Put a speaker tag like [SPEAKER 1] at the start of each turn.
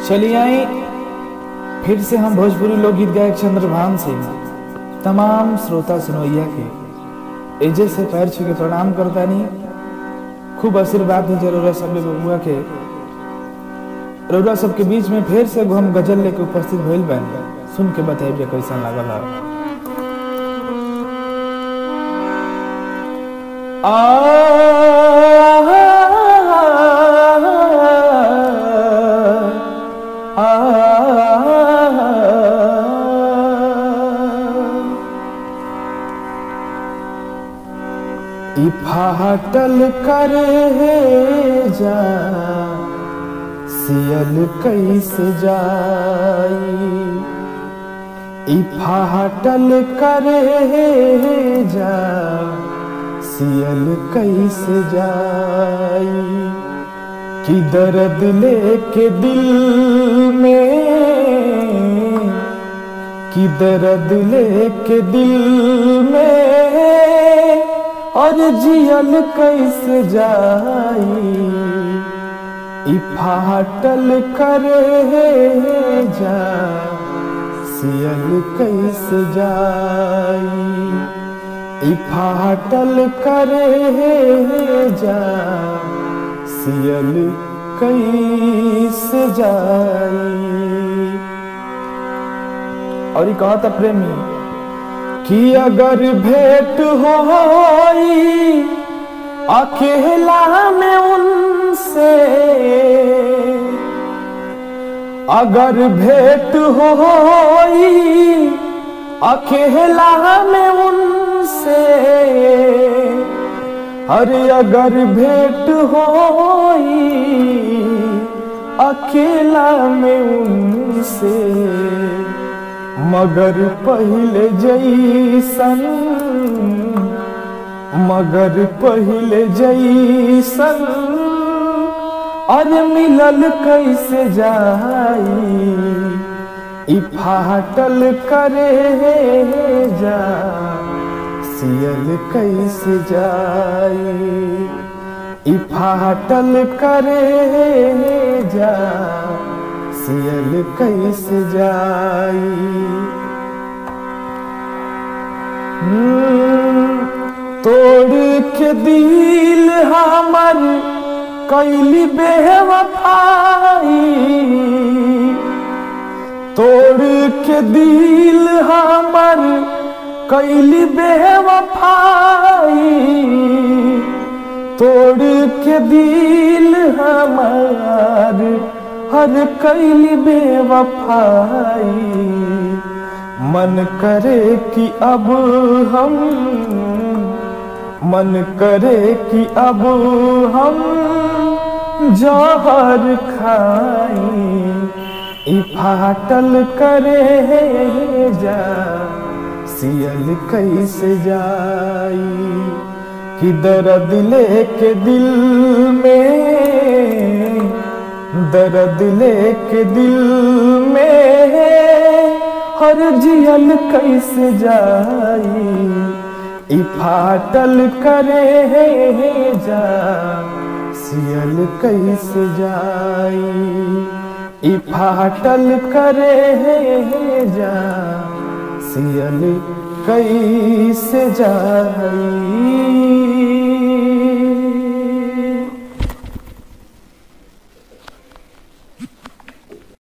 [SPEAKER 1] चलिए आए फिर से हम भोजपुरी लोकगीत गायक चंद्रभान सिंह तमाम श्रोता सुनवैया के एजे से पैर छू के प्रणाम करता नहीं। खूब आशीर्वाद है जरूर सब बबुआ के रउरा सबके बीच में फिर से हम गजल लेके उपस्थित भइल बन। सुन के बताइए कैसा लागल है। फाटल करे जा सियल कैसे जाई। फाटल करे जा सियल कैसे जाई। कि दर्द लेके दिल में, कि दर्द लेके दिल में और जियल कैसे जाई। फाटल करे जा सियल कैसे जाई। फाटल करे जा सियल कैसे जाई। और कहा था प्रेमी कि अगर भेंट होई अकेला में उनसे, अगर भेंट होई अकेला में उनसे, अरे अगर भेंट होई अकेला में उनसे, मगर पहले जैसन, मगर पहले जैसन और मिलल कैसे जाई। फाटल करे जा सियल कैसे जाई। फाटल करे जा सियल कैसे जाई। तोड़ के दिल हमर कैली बेवफाई। तोड़ के दिल हमर कैली बेवफाई। तोड़ के दिल हमार हर कैली बेवफाई। मन करे कि अब हम, मन करे कि अब हम जहर खाई। फाटल करे जा सियल कैसे जाई। कि दर्द लेके दिल में, दर्द लेके दिल में हर जियल कैसे जाई। फाटल करे जा सियल कैसे जाई। फाटल करे जा सियल कैसे जाई।